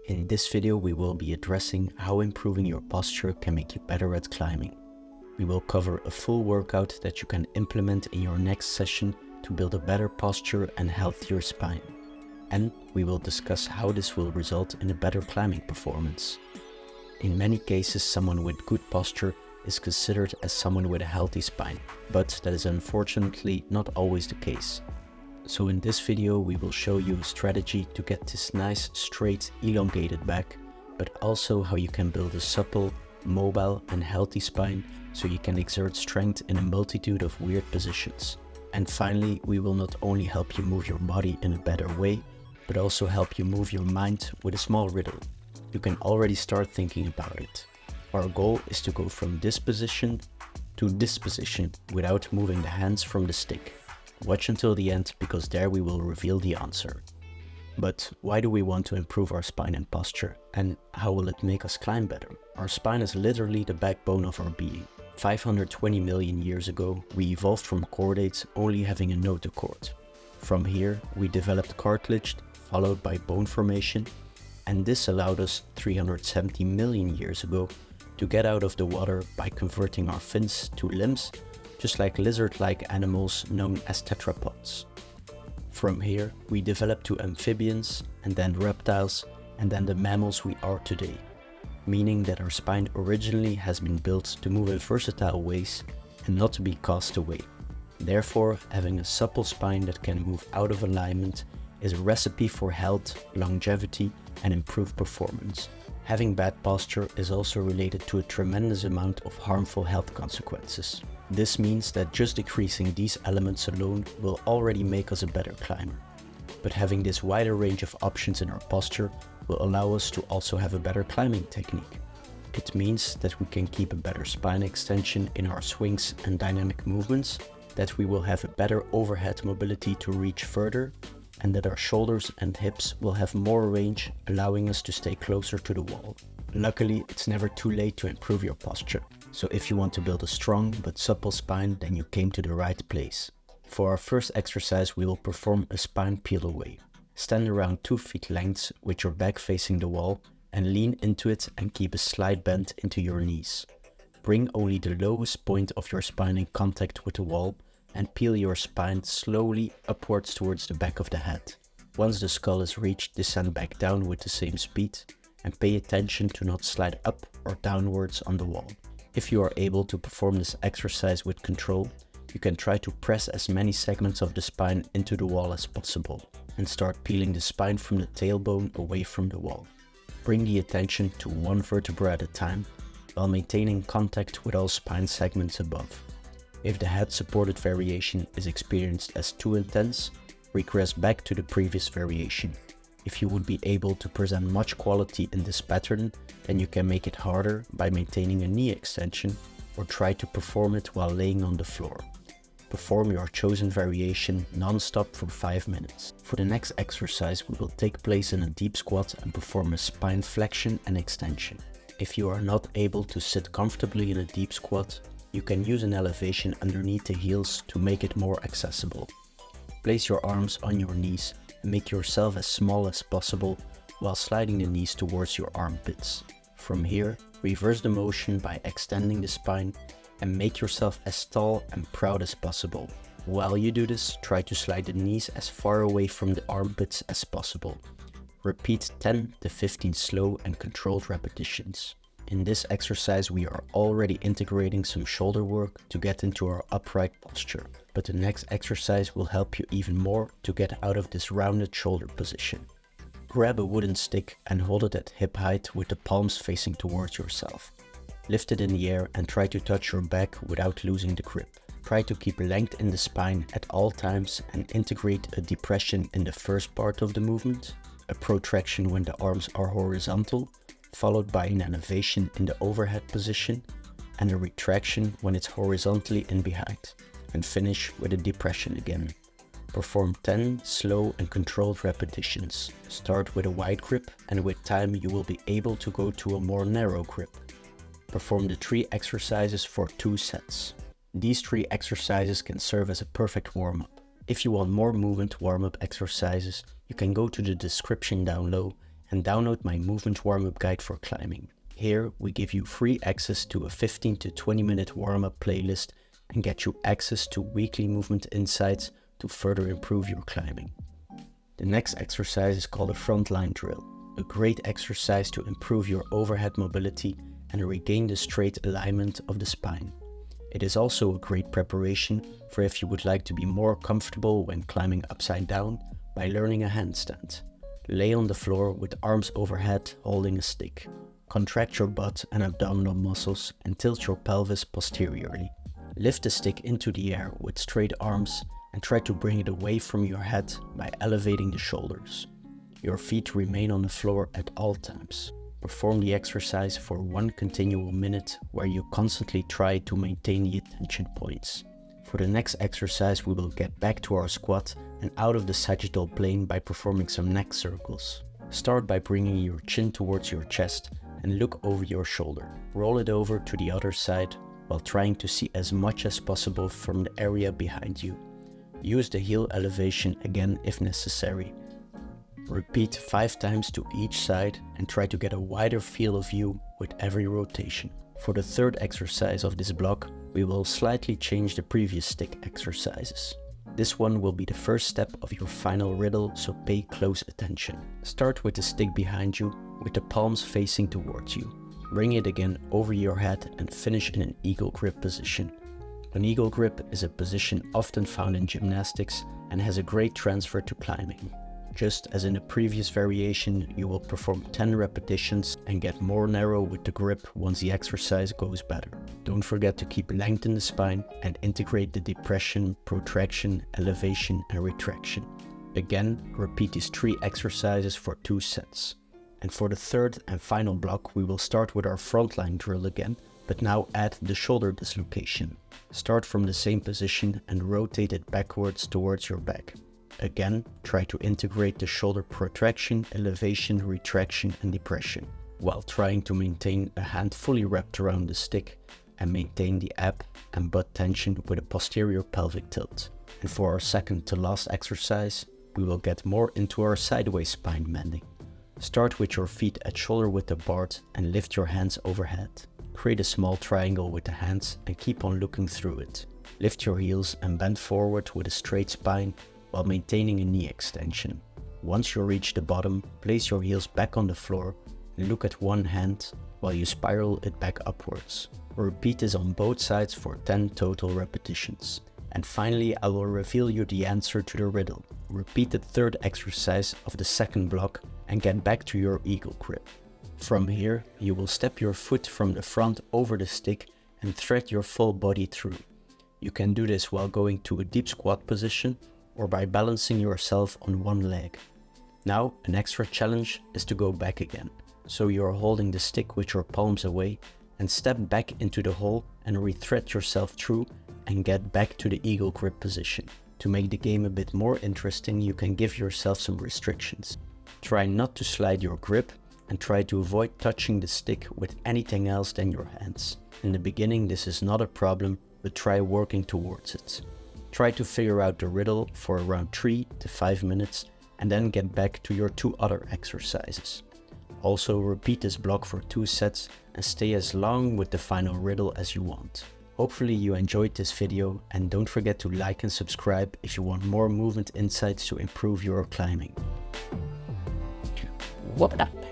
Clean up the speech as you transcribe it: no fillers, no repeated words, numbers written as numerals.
In this video we will be addressing how improving your posture can make you better at climbing. We will cover a full workout that you can implement in your next session to build a better posture and healthier spine. And we will discuss how this will result in a better climbing performance. In many cases, someone with good posture is considered as someone with a healthy spine, but that is unfortunately not always the case. So in this video we will show you a strategy to get this nice, straight, elongated back, but also how you can build a supple, mobile and healthy spine so you can exert strength in a multitude of weird positions. And finally, we will not only help you move your body in a better way, but also help you move your mind with a small riddle. You can already start thinking about it. Our goal is to go from this position to this position without moving the hands from the stick. Watch until the end, because there we will reveal the answer. But why do we want to improve our spine and posture? And how will it make us climb better? Our spine is literally the backbone of our being. 520 million years ago, we evolved from chordates only having a notochord. From here, we developed cartilage, followed by bone formation, and this allowed us 370 million years ago to get out of the water by converting our fins to limbs, just like lizard-like animals known as tetrapods. From here, we developed to amphibians, and then reptiles, and then the mammals we are today, meaning that our spine originally has been built to move in versatile ways and not to be cast away. Therefore, having a supple spine that can move out of alignment is a recipe for health, longevity, and improved performance. Having bad posture is also related to a tremendous amount of harmful health consequences. This means that just decreasing these elements alone will already make us a better climber. But having this wider range of options in our posture will allow us to also have a better climbing technique. It means that we can keep a better spine extension in our swings and dynamic movements, that we will have a better overhead mobility to reach further, and that our shoulders and hips will have more range, allowing us to stay closer to the wall. Luckily, it's never too late to improve your posture. So if you want to build a strong but supple spine, then you came to the right place. For our first exercise, we will perform a spine peel away. Stand around 2 feet length with your back facing the wall and lean into it and keep a slight bend into your knees. Bring only the lowest point of your spine in contact with the wall and peel your spine slowly upwards towards the back of the head. Once the skull is reached, descend back down with the same speed and pay attention to not slide up or downwards on the wall. If you are able to perform this exercise with control, you can try to press as many segments of the spine into the wall as possible and start peeling the spine from the tailbone away from the wall. Bring the attention to one vertebra at a time while maintaining contact with all spine segments above. If the head supported variation is experienced as too intense, regress back to the previous variation. If you would be able to present much quality in this pattern, then you can make it harder by maintaining a knee extension or try to perform it while laying on the floor. Perform your chosen variation non-stop for 5 minutes. For the next exercise, we will take place in a deep squat and perform a spine flexion and extension. If you are not able to sit comfortably in a deep squat, you can use an elevation underneath the heels to make it more accessible. Place your arms on your knees and make yourself as small as possible while sliding the knees towards your armpits. From here, reverse the motion by extending the spine and make yourself as tall and proud as possible. While you do this, try to slide the knees as far away from the armpits as possible. Repeat 10 to 15 slow and controlled repetitions. In this exercise, we are already integrating some shoulder work to get into our upright posture, but the next exercise will help you even more to get out of this rounded shoulder position. Grab a wooden stick and hold it at hip height with the palms facing towards yourself. Lift it in the air and try to touch your back without losing the grip. Try to keep length in the spine at all times and integrate a depression in the first part of the movement, a protraction when the arms are horizontal, followed by an elevation in the overhead position, and a retraction when it's horizontally in behind, and finish with a depression again. Perform 10 slow and controlled repetitions. Start with a wide grip, and with time you will be able to go to a more narrow grip. Perform the 3 exercises for 2 sets. These 3 exercises can serve as a perfect warm-up. If you want more movement warm-up exercises, you can go to the description down low and download my movement warm-up guide for climbing. Here we give you free access to a 15 to 20 minute warm-up playlist and get you access to weekly movement insights to further improve your climbing. The next exercise is called a frontline drill, a great exercise to improve your overhead mobility and regain the straight alignment of the spine. It is also a great preparation for if you would like to be more comfortable when climbing upside down by learning a handstand. Lay on the floor with arms overhead holding a stick. Contract your butt and abdominal muscles and tilt your pelvis posteriorly. Lift the stick into the air with straight arms and try to bring it away from your head by elevating the shoulders. Your feet remain on the floor at all times. Perform the exercise for 1 continual minute where you constantly try to maintain the attention points. For the next exercise we will get back to our squat and out of the sagittal plane by performing some neck circles. Start by bringing your chin towards your chest and look over your shoulder. Roll it over to the other side while trying to see as much as possible from the area behind you. Use the heel elevation again if necessary. Repeat 5 times to each side and try to get a wider field of view with every rotation. For the third exercise of this block, we will slightly change the previous stick exercises. This one will be the first step of your final riddle, so pay close attention. Start with the stick behind you with the palms facing towards you. Bring it again over your head and finish in an eagle grip position. An eagle grip is a position often found in gymnastics and has a great transfer to climbing. Just as in the previous variation, you will perform 10 repetitions and get more narrow with the grip once the exercise goes better. Don't forget to keep length in the spine and integrate the depression, protraction, elevation and retraction. Again, repeat these 3 exercises for 2 sets. And for the third and final block, we will start with our frontline drill again, but now add the shoulder dislocation. Start from the same position and rotate it backwards towards your back. Again, try to integrate the shoulder protraction, elevation, retraction and depression, while trying to maintain a hand fully wrapped around the stick and maintain the ab and butt tension with a posterior pelvic tilt. And for our second to last exercise, we will get more into our sideways spine bending. Start with your feet at shoulder width apart and lift your hands overhead. Create a small triangle with the hands and keep on looking through it. Lift your heels and bend forward with a straight spine while maintaining a knee extension. Once you reach the bottom, place your heels back on the floor and look at one hand while you spiral it back upwards. Repeat this on both sides for 10 total repetitions. And finally, I will reveal you the answer to the riddle. Repeat the third exercise of the second block and get back to your eagle grip. From here, you will step your foot from the front over the stick and thread your full body through. You can do this while going to a deep squat position or by balancing yourself on one leg. Now, an extra challenge is to go back again. So you are holding the stick with your palms away and step back into the hole and rethread yourself through and get back to the eagle grip position. To make the game a bit more interesting, you can give yourself some restrictions. Try not to slide your grip and try to avoid touching the stick with anything else than your hands. In the beginning this is not a problem, but try working towards it. Try to figure out the riddle for around 3 to 5 minutes and then get back to your 2 other exercises. Also repeat this block for 2 sets and stay as long with the final riddle as you want. Hopefully you enjoyed this video and don't forget to like and subscribe if you want more movement insights to improve your climbing. Whoop it up!